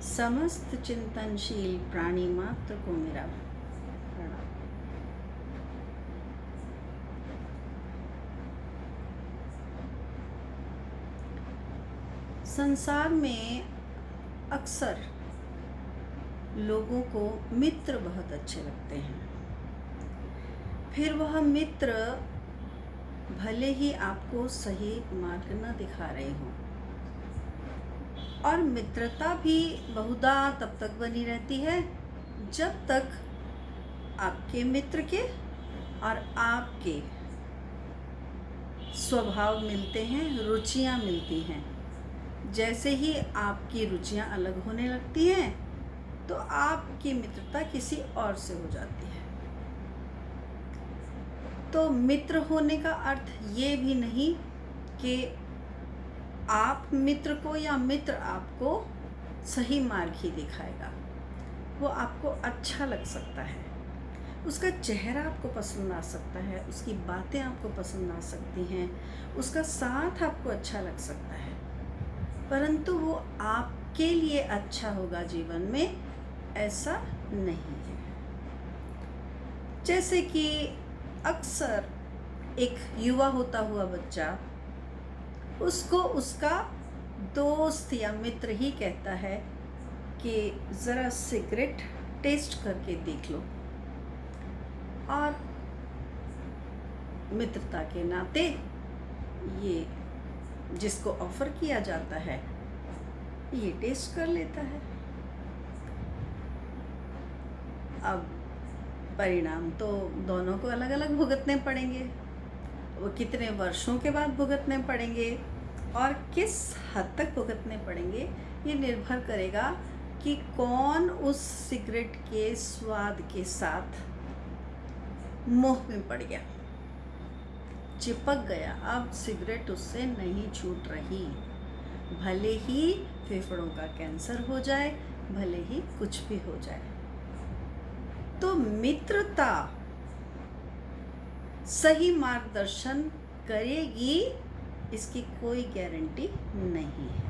समस्त चिंतनशील प्राणी मात्र को मेरा प्रणाम। संसार में अक्सर लोगों को मित्र बहुत अच्छे लगते हैं। फिर वह मित्र भले ही आपको सही मार्ग न दिखा रहे हों, और मित्रता भी बहुधा तब तक बनी रहती है जब तक आपके मित्र के और आपके स्वभाव मिलते हैं, रुचियां मिलती हैं। जैसे ही आपकी रुचियां अलग होने लगती हैं तो आपकी मित्रता किसी और से हो जाती है। तो मित्र होने का अर्थ ये भी नहीं कि आप मित्र को या मित्र आपको सही मार्ग ही दिखाएगा। वो आपको अच्छा लग सकता है, उसका चेहरा आपको पसंद आ सकता है, उसकी बातें आपको पसंद आ सकती हैं, उसका साथ आपको अच्छा लग सकता है, परंतु वो आपके लिए अच्छा होगा जीवन में, ऐसा नहीं है। जैसे कि अक्सर एक युवा होता हुआ बच्चा, उसको उसका दोस्त या मित्र ही कहता है कि ज़रा सिगरेट टेस्ट करके देख लो, और मित्रता के नाते ये जिसको ऑफर किया जाता है ये टेस्ट कर लेता है। अब परिणाम तो दोनों को अलग अलग भुगतने पड़ेंगे। वो कितने वर्षों के बाद भुगतने पड़ेंगे और किस हद तक भुगतने पड़ेंगे, ये निर्भर करेगा कि कौन उस सिगरेट के स्वाद के साथ मोह में पड़ गया, चिपक गया। अब सिगरेट उससे नहीं छूट रही, भले ही फेफड़ों का कैंसर हो जाए, भले ही कुछ भी हो जाए। तो मित्रता सही मार्गदर्शन करेगी, इसकी कोई गारंटी नहीं है,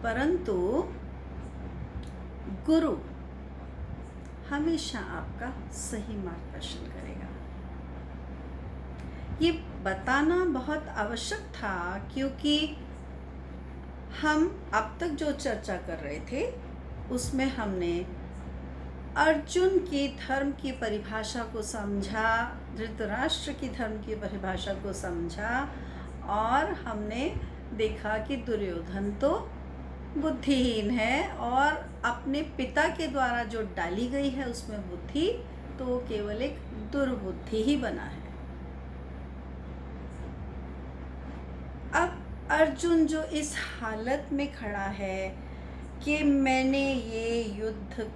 परंतु गुरु हमेशा आपका सही मार्गदर्शन करेगा। ये बताना बहुत आवश्यक था, क्योंकि हम अब तक जो चर्चा कर रहे थे उसमें हमने अर्जुन की धर्म की परिभाषा को समझा, धृतराष्ट्र की धर्म की परिभाषा को समझा, और हमने देखा कि दुर्योधन तो बुद्धिहीन है और अपने पिता के द्वारा जो डाली गई है उसमें बुद्धि, तो वो केवल एक दुर्बुद्धि ही बना है। अब अर्जुन जो इस हालत में खड़ा है कि मैंने ये युद्ध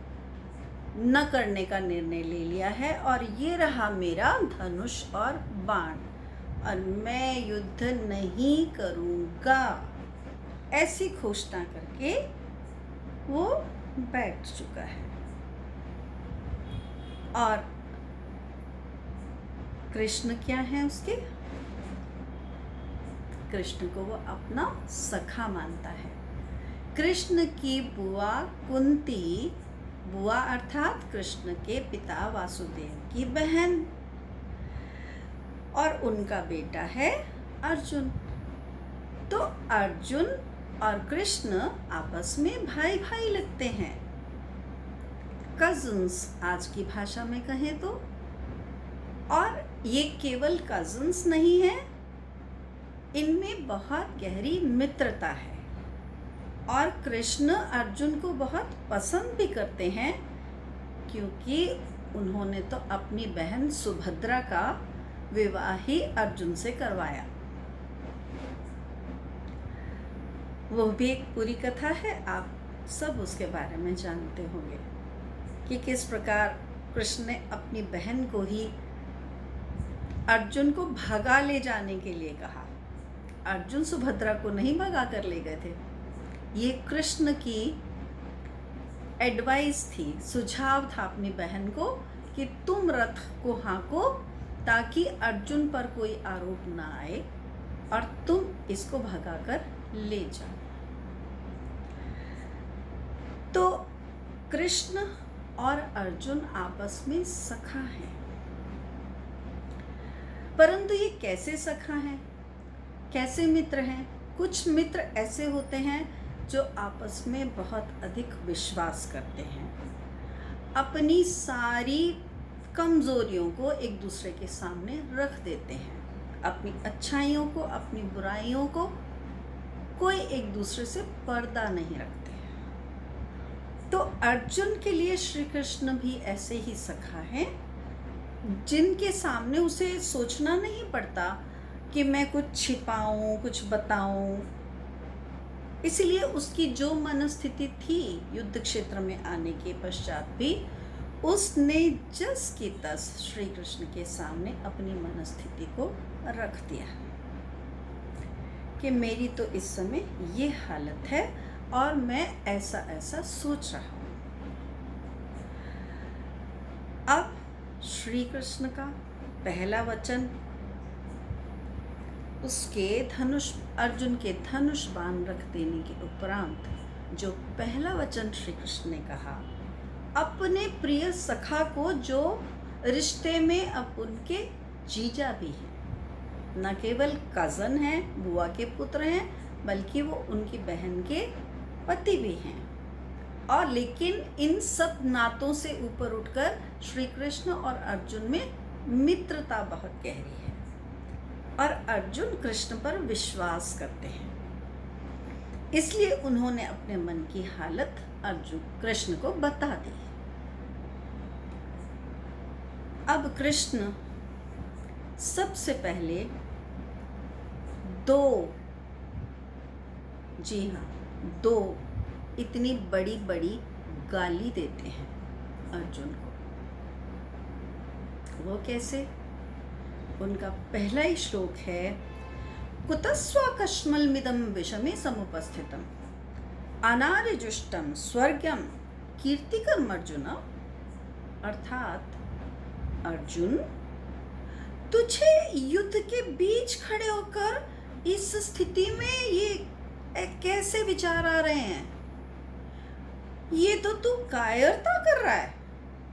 न करने का निर्णय ले लिया है और ये रहा मेरा धनुष और बाण, और मैं युद्ध नहीं करूँगा, ऐसी घोषणा करके वो बैठ चुका है। और कृष्ण क्या है उसके? कृष्ण को वो अपना सखा मानता है। कृष्ण की बुआ कुंती, बुआ अर्थात कृष्ण के पिता वासुदेव की बहन, और उनका बेटा है अर्जुन। तो अर्जुन और कृष्ण आपस में भाई भाई लगते हैं, कजिन्स आज की भाषा में कहें तो। और ये केवल कजिन्स नहीं है, इनमें बहुत गहरी मित्रता है, और कृष्ण अर्जुन को बहुत पसंद भी करते हैं, क्योंकि उन्होंने तो अपनी बहन सुभद्रा का विवाह ही अर्जुन से करवाया। वो भी एक पूरी कथा है, आप सब उसके बारे में जानते होंगे कि किस प्रकार कृष्ण ने अपनी बहन को ही अर्जुन को भगा ले जाने के लिए कहा। अर्जुन सुभद्रा को नहीं भगा कर ले गए थे, ये कृष्ण की एडवाइस थी, सुझाव था अपनी बहन को कि तुम रथ को हाँको ताकि अर्जुन पर कोई आरोप ना आए और तुम इसको भगाकर ले जाओ। कृष्ण और अर्जुन आपस में सखा हैं, परंतु ये कैसे सखा हैं, कैसे मित्र हैं? कुछ मित्र ऐसे होते हैं जो आपस में बहुत अधिक विश्वास करते हैं, अपनी सारी कमजोरियों को एक दूसरे के सामने रख देते हैं, अपनी अच्छाइयों को, अपनी बुराइयों को, कोई एक दूसरे से पर्दा नहीं रखते हैं। तो अर्जुन के लिए श्री कृष्ण भी ऐसे ही सखा हैं, जिनके सामने उसे सोचना नहीं पड़ता कि मैं कुछ छिपाऊं, कुछ बताऊं। इसलिए उसकी जो मनस्थिति थी युद्ध क्षेत्र में आने के पश्चात भी, उसने जस की तस श्री कृष्ण के सामने अपनी मनस्थिति को रख दिया कि मेरी तो इस समय ये हालत है और मैं ऐसा ऐसा सोच रहा हूँ। अब श्री कृष्ण का पहला वचन, उसके धनुष, अर्जुन के धनुष बाण रख देने के उपरांत जो पहला वचन श्री कृष्ण ने कहा, अपने प्रिय सखा को, जो रिश्ते में अब उनके जीजा भी हैं, न केवल कज़न हैं, बुआ के पुत्र हैं, बल्कि वो उनकी बहन के पति भी हैं। और लेकिन इन सब नातों से ऊपर उठकर श्री कृष्ण और अर्जुन में मित्रता बहुत गहरी है और अर्जुन कृष्ण पर विश्वास करते हैं। इसलिए उन्होंने अपने मन की हालत अर्जुन कृष्ण को बता दी। अब कृष्ण सबसे पहले दो इतनी बड़ी बड़ी गाली देते हैं अर्जुन को। वो कैसे? उनका पहला ही श्लोक है, कुतस्वाकश्मलमिदं विषमे समुपस्थितम् अनार्यजुष्टं स्वर्गम कीर्तिकरम् अर्जुन। अर्थात अर्जुन, तुझे युद्ध के बीच खड़े होकर इस स्थिति में ये कैसे विचार आ रहे हैं? ये तो तू कायरता कर रहा है।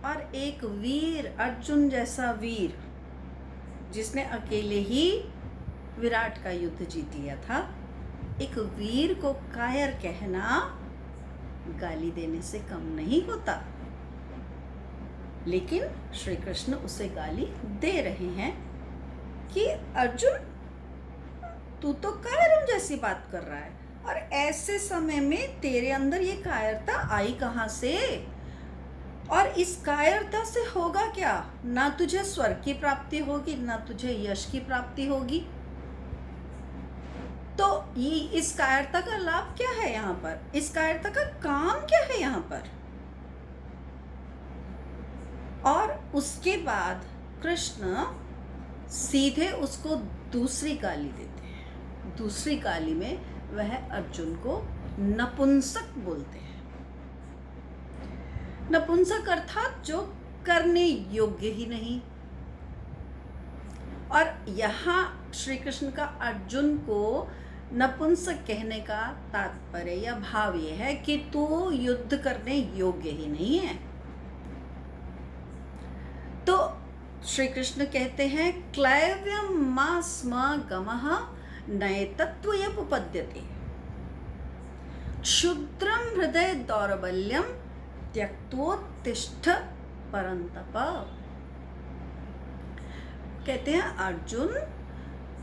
और एक वीर, अर्जुन जैसा वीर, जिसने अकेले ही विराट का युद्ध जीत लिया था, एक वीर को कायर कहना गाली देने से कम नहीं होता। लेकिन श्री कृष्ण उसे गाली दे रहे हैं कि अर्जुन, तू तो कायरों जैसी बात कर रहा है, और ऐसे समय में तेरे अंदर ये कायरता आई कहाँ से? और इस कायरता से होगा क्या? ना तुझे स्वर्ग की प्राप्ति होगी, ना तुझे यश की प्राप्ति होगी। तो ये इस कायरता का लाभ क्या है यहाँ पर? इस कायरता का काम क्या है यहाँ पर? और उसके बाद कृष्ण सीधे उसको दूसरी गाली देते हैं। दूसरी गाली में वह अर्जुन को नपुंसक बोलते हैं। नपुंसक अर्थात जो करने योग्य ही नहीं। और यहाँ श्री कृष्ण का अर्जुन को नपुंसक कहने का तात्पर्य या भाव ये है कि तू युद्ध करने योग्य ही नहीं है। तो श्री कृष्ण कहते हैं, क्लैव्यम मा स्म गमः नैतत्वयमुपद्यते क्षुद्रम हृदय दौर्बल्यम त्यक्तोत्तिष्ठ परंतप। कहते हैं, अर्जुन,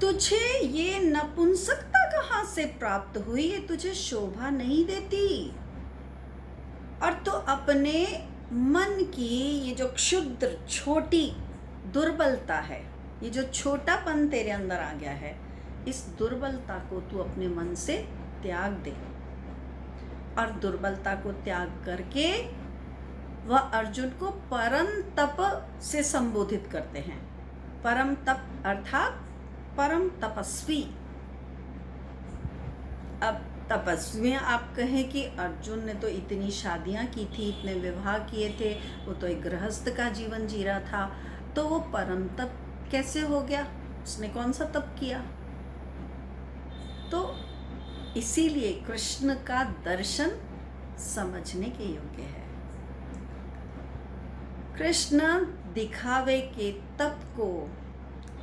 तुझे ये नपुंसकता कहाँ से प्राप्त हुई? ये तुझे शोभा नहीं देती। और तो अपने मन की ये जो क्षुद्र छोटी दुर्बलता है, ये जो छोटापन तेरे अंदर आ गया है, इस दुर्बलता को तू अपने मन से त्याग दे। और दुर्बलता को त्याग करके वह अर्जुन को परम तप से संबोधित करते हैं। परम तप अर्थात परम तपस्वी। अब तपस्वी आप कहें कि अर्जुन ने तो इतनी शादियां की थी, इतने विवाह किए थे, वो तो एक गृहस्थ का जीवन जी रहा था, तो वो परम तप कैसे हो गया? उसने कौन सा तप किया? तो इसीलिए कृष्ण का दर्शन समझने के योग्य है। कृष्ण दिखावे के तप को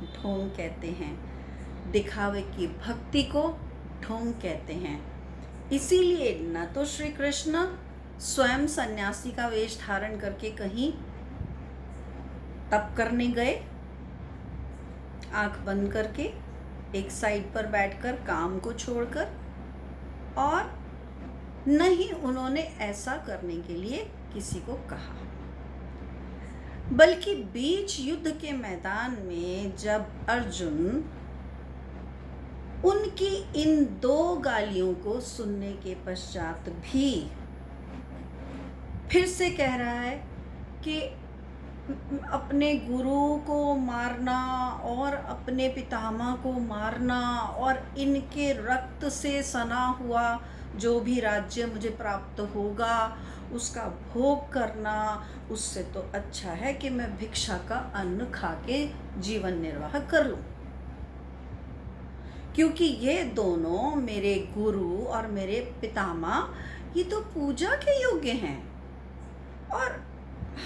ढोंग कहते हैं, दिखावे की भक्ति को ढोंग कहते हैं। इसीलिए न तो श्री कृष्ण स्वयं सन्यासी का वेश धारण करके कहीं तप करने गए, आंख बंद करके एक साइड पर बैठकर काम को छोड़कर, और न ही उन्होंने ऐसा करने के लिए किसी को कहा, बल्कि बीच युद्ध के मैदान में जब अर्जुन उनकी इन 2 गालियों को सुनने के पश्चात भी फिर से कह रहा है कि अपने गुरु को मारना और अपने पितामह को मारना और इनके रक्त से सना हुआ जो भी राज्य मुझे प्राप्त होगा उसका भोग करना, उससे तो अच्छा है कि मैं भिक्षा का अन्न खा के जीवन निर्वाह कर लूं, क्योंकि ये दोनों मेरे गुरु और मेरे पितामह ये तो पूजा के योग्य हैं और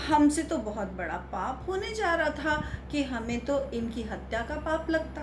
हमसे तो बहुत बड़ा पाप होने जा रहा था कि हमें तो इनकी हत्या का पाप लगता।